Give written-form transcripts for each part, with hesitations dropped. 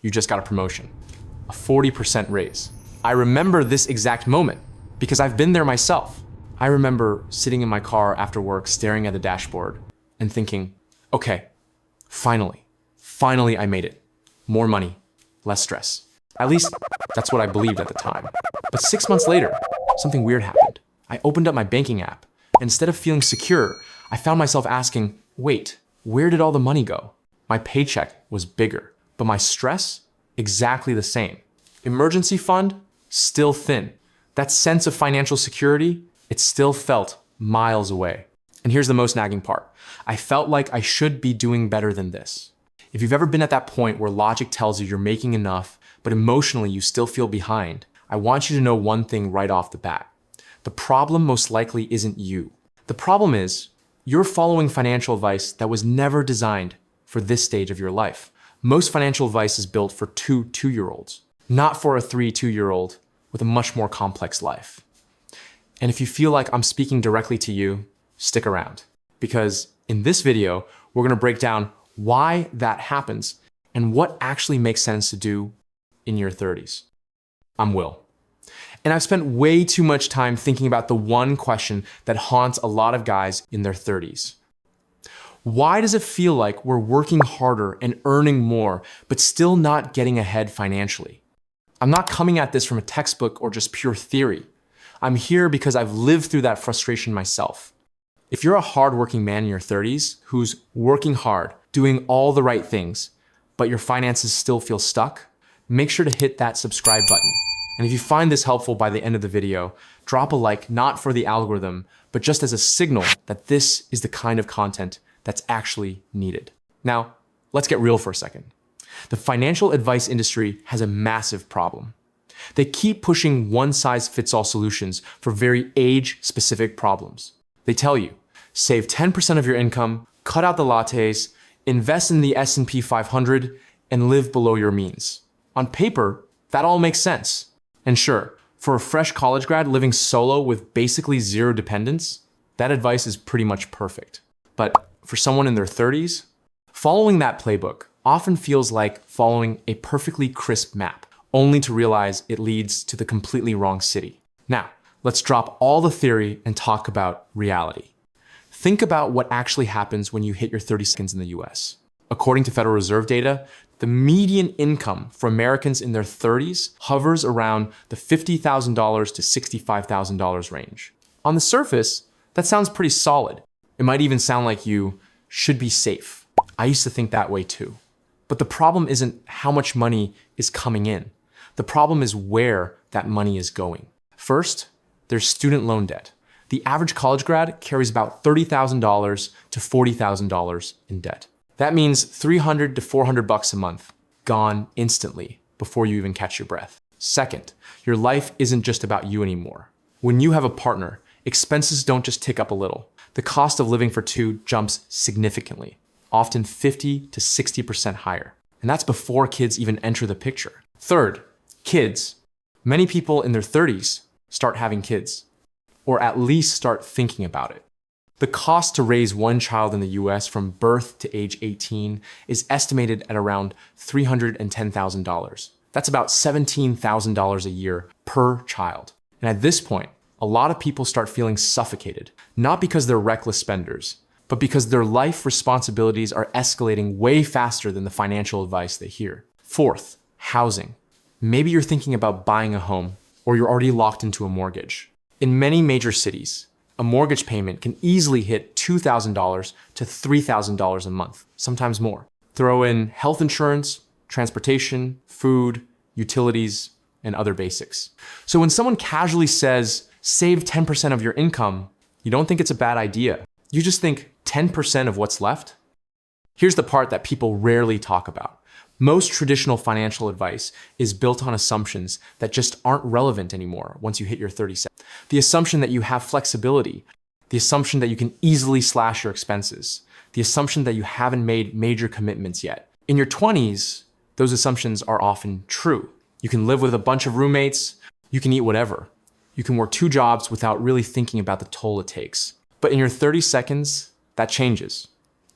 you just got a promotion, a 40% raise. I remember this exact moment because I've been there myself. I remember sitting in my car after work, staring at the dashboard and thinking, okay, finally I made it. More money, less stress. At least that's what I believed at the time. But 6 months later, something weird happened. I opened up my banking app, and instead of feeling secure, I found myself asking, wait, where did all the money go? My paycheck was bigger, but my stress, exactly the same. Emergency fund, still thin. That sense of financial security, it still felt miles away. And here's the most nagging part. I felt like I should be doing better than this. If you've ever been at that point where logic tells you you're making enough, but emotionally you still feel behind, I want you to know one thing right off the bat. The problem most likely isn't you. The problem is you're following financial advice that was never designed for this stage of your life. Most financial advice is built for two-year-olds, not for a 2-year-old with a much more complex life. And if you feel like I'm speaking directly to you, stick around. Because in this video, we're gonna break down why that happens and what actually makes sense to do in your 30s. I'm Will. And I've spent way too much time thinking about the one question that haunts a lot of guys in their 30s. Why does it feel like we're working harder and earning more, but still not getting ahead financially? I'm not coming at this from a textbook or just pure theory. I'm here because I've lived through that frustration myself. If you're a hardworking man in your 30s who's working hard, doing all the right things, but your finances still feel stuck, make sure to hit that subscribe button. And if you find this helpful by the end of the video, drop a like, not for the algorithm, but just as a signal that this is the kind of content that's actually needed. Now, let's get real for a second. The financial advice industry has a massive problem. They keep pushing one-size-fits-all solutions for very age-specific problems. They tell you, save 10% of your income, cut out the lattes, invest in the S&P 500, and live below your means. On paper, that all makes sense. And sure, for a fresh college grad living solo with basically zero dependence, that advice is pretty much perfect. But for someone in their 30s, following that playbook often feels like following a perfectly crisp map, only to realize it leads to the completely wrong city. Now, let's drop all the theory and talk about reality. Think about what actually happens when you hit your 30 seconds in the US. According to Federal Reserve data, the median income for Americans in their 30s hovers around the $50,000 to $65,000 range. On the surface, that sounds pretty solid. It might even sound like you should be safe. I used to think that way too. But the problem isn't how much money is coming in. The problem is where that money is going. First, there's student loan debt. The average college grad carries about $30,000 to $40,000 in debt. That means $300 to $400 a month, gone instantly before you even catch your breath. Second, your life isn't just about you anymore. When you have a partner, expenses don't just tick up a little. The cost of living for two jumps significantly, often 50 to 60% higher. And that's before kids even enter the picture. Third, kids. Many people in their 30s start having kids, or at least start thinking about it. The cost to raise one child in the US from birth to age 18 is estimated at around $310,000. That's about $17,000 a year per child. And at this point, a lot of people start feeling suffocated, not because they're reckless spenders, but because their life responsibilities are escalating way faster than the financial advice they hear. Fourth, housing. Maybe you're thinking about buying a home, or you're already locked into a mortgage. In many major cities, a mortgage payment can easily hit $2,000 to $3,000 a month, sometimes more. Throw in health insurance, transportation, food, utilities, and other basics. So when someone casually says, save 10% of your income, you don't think it's a bad idea. You just think 10% of what's left? Here's the part that people rarely talk about. Most traditional financial advice is built on assumptions that just aren't relevant anymore once you hit your 30s. The assumption that you have flexibility, the assumption that you can easily slash your expenses, the assumption that you haven't made major commitments yet. In your 20s, those assumptions are often true. You can live with a bunch of roommates, you can eat whatever. You can work 2 jobs without really thinking about the toll it takes. But in your 30 seconds, that changes.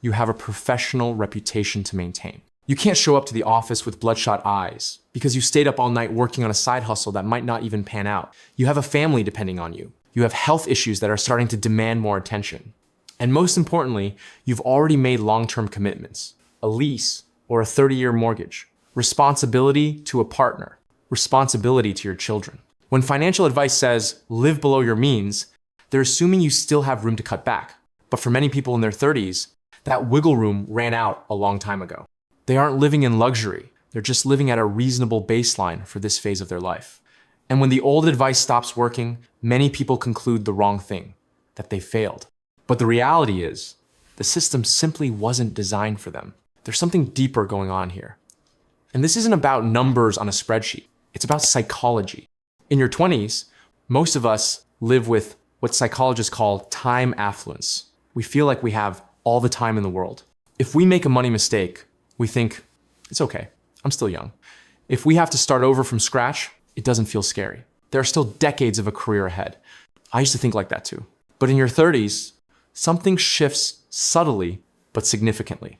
You have a professional reputation to maintain. You can't show up to the office with bloodshot eyes because you stayed up all night working on a side hustle that might not even pan out. You have a family depending on you. You have health issues that are starting to demand more attention. And most importantly, you've already made long-term commitments, a lease or a 30-year mortgage, responsibility to a partner, responsibility to your children. When financial advice says live below your means, they're assuming you still have room to cut back. But for many people in their 30s, that wiggle room ran out a long time ago. They aren't living in luxury. They're just living at a reasonable baseline for this phase of their life. And when the old advice stops working, many people conclude the wrong thing, that they failed. But the reality is, the system simply wasn't designed for them. There's something deeper going on here. And this isn't about numbers on a spreadsheet. It's about psychology. In your 20s, most of us live with what psychologists call time affluence. We feel like we have all the time in the world. If we make a money mistake, we think, it's okay, I'm still young. If we have to start over from scratch, it doesn't feel scary. There are still decades of a career ahead. I used to think like that too. But in your 30s, something shifts subtly but significantly.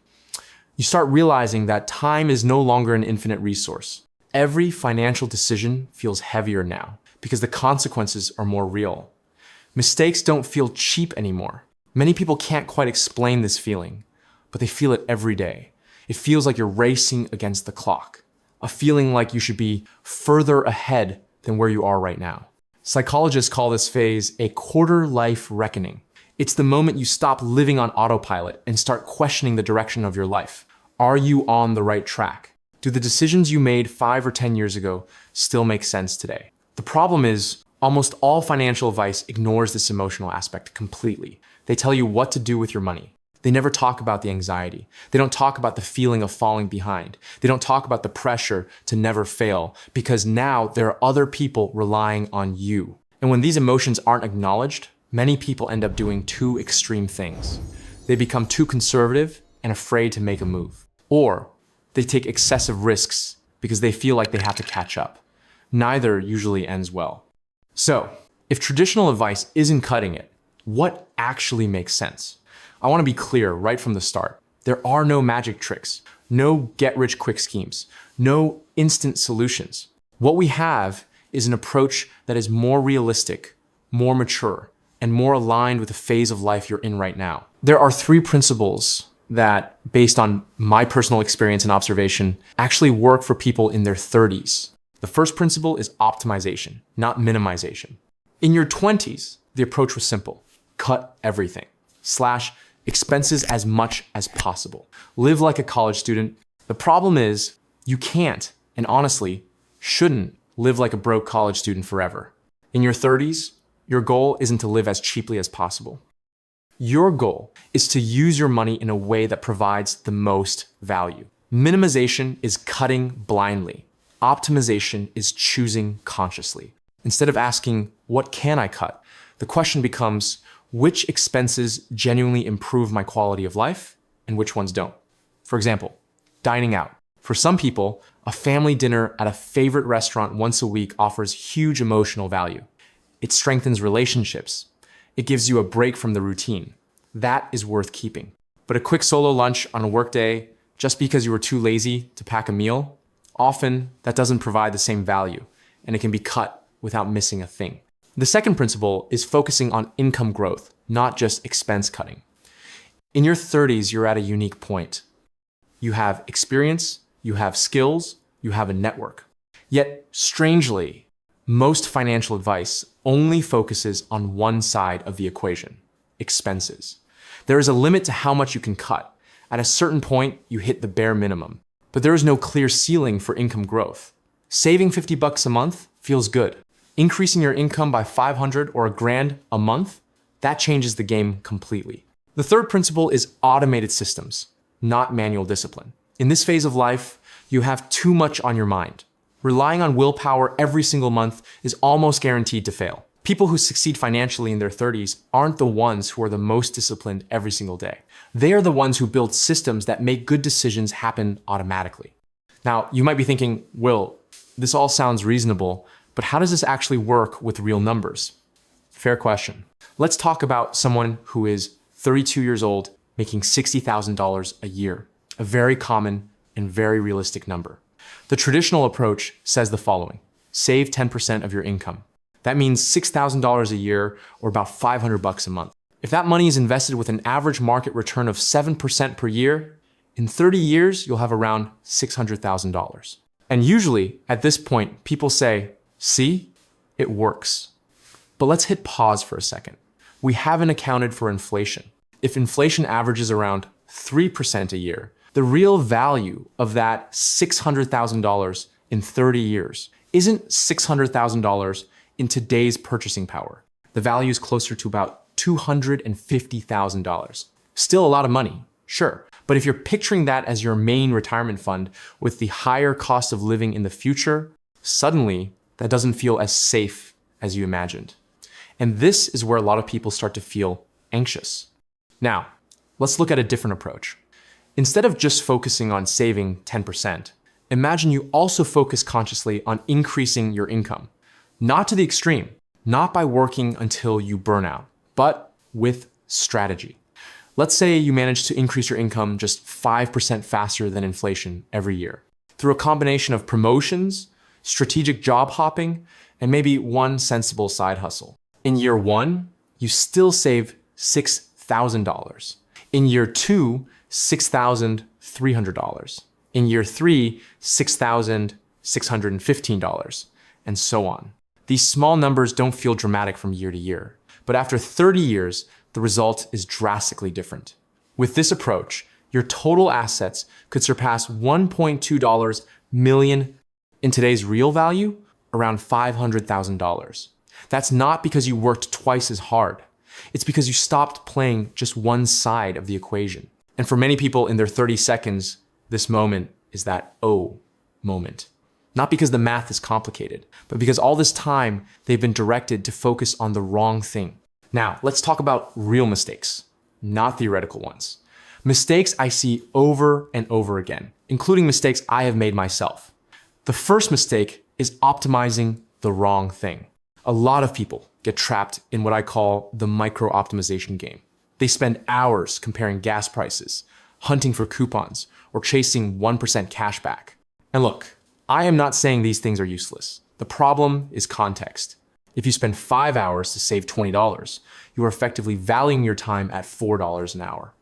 You start realizing that time is no longer an infinite resource. Every financial decision feels heavier now because the consequences are more real. Mistakes don't feel cheap anymore. Many people can't quite explain this feeling, but they feel it every day. It feels like you're racing against the clock, a feeling like you should be further ahead than where you are right now. Psychologists call this phase a quarter-life reckoning. It's the moment you stop living on autopilot and start questioning the direction of your life. Are you on the right track? Do the decisions you made 5 or 10 years ago still make sense today? The problem is, almost all financial advice ignores this emotional aspect completely. They tell you what to do with your money. They never talk about the anxiety. They don't talk about the feeling of falling behind. They don't talk about the pressure to never fail because now there are other people relying on you. And when these emotions aren't acknowledged, many people end up doing two extreme things. They become too conservative and afraid to make a move. Or they take excessive risks because they feel like they have to catch up. Neither usually ends well. So, if traditional advice isn't cutting it, what actually makes sense? I want to be clear right from the start. There are no magic tricks, no get-rich-quick schemes, no instant solutions. What we have is an approach that is more realistic, more mature, and more aligned with the phase of life you're in right now. There are 3 principles that, based on my personal experience and observation, actually work for people in their 30s. The first principle is optimization, not minimization. In your 20s, the approach was simple. Cut everything. Slash expenses as much as possible. Live like a college student. The problem is, you can't, and honestly, shouldn't live like a broke college student forever. In your 30s, your goal isn't to live as cheaply as possible. Your goal is to use your money in a way that provides the most value. Minimization is cutting blindly. Optimization is choosing consciously. Instead of asking, what can I cut? The question becomes, which expenses genuinely improve my quality of life and which ones don't? For example, dining out. For some people, a family dinner at a favorite restaurant once a week offers huge emotional value. It strengthens relationships. It gives you a break from the routine. That is worth keeping. But a quick solo lunch on a workday, just because you were too lazy to pack a meal, often that doesn't provide the same value, and it can be cut without missing a thing. The second principle is focusing on income growth, not just expense cutting. In your 30s, you're at a unique point. You have experience, you have skills, you have a network. Yet, strangely, most financial advice only focuses on one side of the equation, expenses. There is a limit to how much you can cut. At a certain point, you hit the bare minimum. But there is no clear ceiling for income growth. Saving $50 a month feels good. Increasing your income by $500 or $1,000 a month, that changes the game completely. The third principle is automated systems, not manual discipline. In this phase of life, you have too much on your mind. Relying on willpower every single month is almost guaranteed to fail. People who succeed financially in their 30s aren't the ones who are the most disciplined every single day. They are the ones who build systems that make good decisions happen automatically. Now, you might be thinking, Will, this all sounds reasonable, but how does this actually work with real numbers? Fair question. Let's talk about someone who is 32 years old, making $60,000 a year, a very common and very realistic number. The traditional approach says the following: save 10% of your income. That means $6,000 a year, or about $500 a month. If that money is invested with an average market return of 7% per year, in 30 years, you'll have around $600,000. And usually, at this point, people say, see, it works. But let's hit pause for a second. We haven't accounted for inflation. If inflation averages around 3% a year, the real value of that $600,000 in 30 years isn't $600,000 in today's purchasing power. The value is closer to about $250,000. Still a lot of money, sure. But if you're picturing that as your main retirement fund with the higher cost of living in the future, suddenly that doesn't feel as safe as you imagined. And this is where a lot of people start to feel anxious. Now, let's look at a different approach. Instead of just focusing on saving 10%, imagine you also focus consciously on increasing your income. Not to the extreme, not by working until you burn out, but with strategy. Let's say you manage to increase your income just 5% faster than inflation every year through a combination of promotions, strategic job hopping, and maybe one sensible side hustle. In year one, you still save $6,000. In year two, $6,300. In year three, $6,615, and so on. These small numbers don't feel dramatic from year to year, but after 30 years, the result is drastically different. With this approach, your total assets could surpass $1.2 million in today's real value, around $500,000. That's not because you worked twice as hard. It's because you stopped playing just one side of the equation. And for many people in their 30 seconds, this moment is that oh moment. Not because the math is complicated, but because all this time they've been directed to focus on the wrong thing. Now, let's talk about real mistakes, not theoretical ones. Mistakes I see over and over again, including mistakes I have made myself. The first mistake is optimizing the wrong thing. A lot of people get trapped in what I call the micro-optimization game. They spend hours comparing gas prices, hunting for coupons, or chasing 1% cash back. And look, I am not saying these things are useless. The problem is context. If you spend 5 hours to save $20, you are effectively valuing your time at $4 an hour.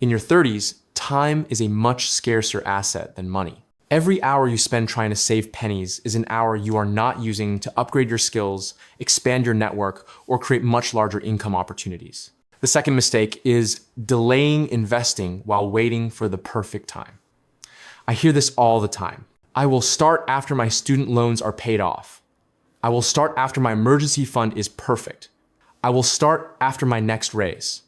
In your 30s, time is a much scarcer asset than money. Every hour you spend trying to save pennies is an hour you are not using to upgrade your skills, expand your network, or create much larger income opportunities. The second mistake is delaying investing while waiting for the perfect time. I hear this all the time. I will start after my student loans are paid off. I will start after my emergency fund is perfect. I will start after my next raise.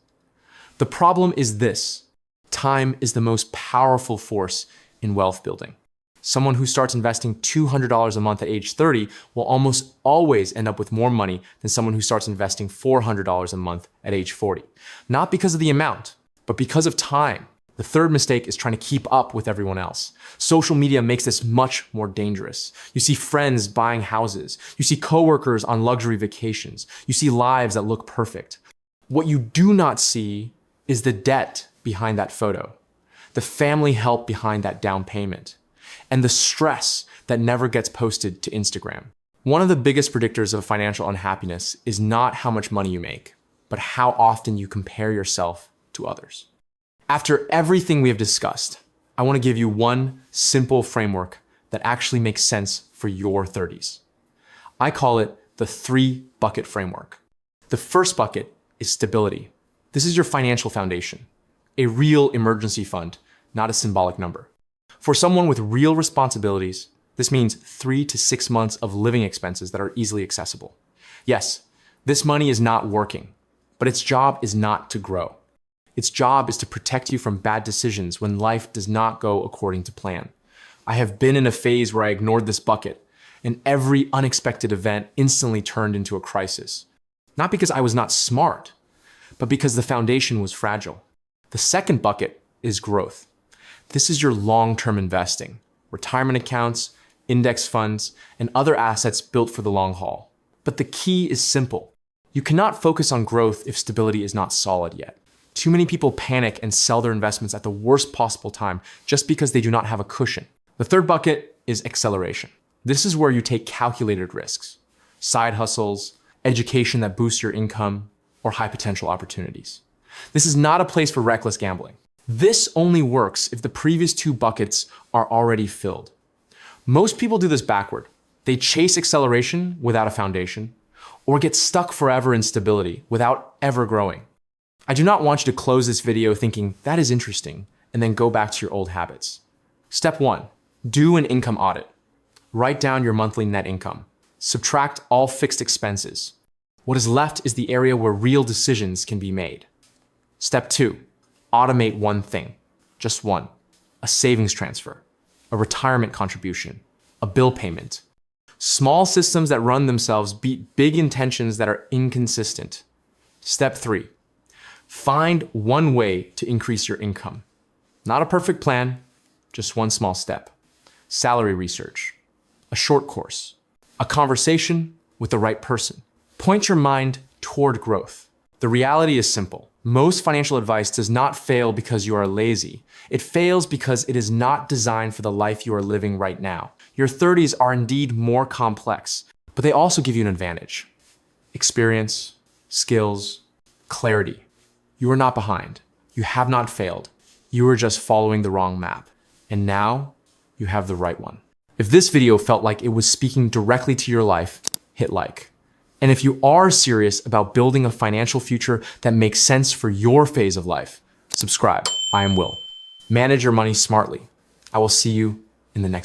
The problem is this: time is the most powerful force in wealth building. Someone who starts investing $200 a month at age 30 will almost always end up with more money than someone who starts investing $400 a month at age 40. Not because of the amount, but because of time. The third mistake is trying to keep up with everyone else. Social media makes this much more dangerous. You see friends buying houses. You see coworkers on luxury vacations. You see lives that look perfect. What you do not see is the debt behind that photo, the family help behind that down payment, and the stress that never gets posted to Instagram. One of the biggest predictors of financial unhappiness is not how much money you make, but how often you compare yourself to others. After everything we have discussed, I want to give you one simple framework that actually makes sense for your 30s. I call it the 3-bucket framework. The first bucket is stability. This is your financial foundation, a real emergency fund, not a symbolic number. For someone with real responsibilities, this means 3 to 6 months of living expenses that are easily accessible. Yes, this money is not working, but its job is not to grow. Its job is to protect you from bad decisions when life does not go according to plan. I have been in a phase where I ignored this bucket, and every unexpected event instantly turned into a crisis. Not because I was not smart, but because the foundation was fragile. The second bucket is growth. This is your long-term investing, retirement accounts, index funds, and other assets built for the long haul. But the key is simple. You cannot focus on growth if stability is not solid yet. Too many people panic and sell their investments at the worst possible time just because they do not have a cushion. The third bucket is acceleration. This is where you take calculated risks, side hustles, education that boosts your income, or high potential opportunities. This is not a place for reckless gambling. This only works if the previous two buckets are already filled. Most people do this backward. They chase acceleration without a foundation, or get stuck forever in stability without ever growing. I do not want you to close this video thinking that is interesting and then go back to your old habits. Step 1, do an income audit. Write down your monthly net income. Subtract all fixed expenses. What is left is the area where real decisions can be made. Step 2, automate one thing, just one, a savings transfer, a retirement contribution, a bill payment. Small systems that run themselves beat big intentions that are inconsistent. Step 3, find one way to increase your income. Not a perfect plan, just one small step. Salary research, a short course, a conversation with the right person. Point your mind toward growth. The reality is simple. Most financial advice does not fail because you are lazy. It fails because it is not designed for the life you are living right now. Your 30s are indeed more complex, but they also give you an advantage. Experience, skills, clarity. You are not behind. You have not failed. You are just following the wrong map. And now you have the right one. If this video felt like it was speaking directly to your life, hit like. And if you are serious about building a financial future that makes sense for your phase of life, subscribe. I am Will. Manage your money smartly. I will see you in the next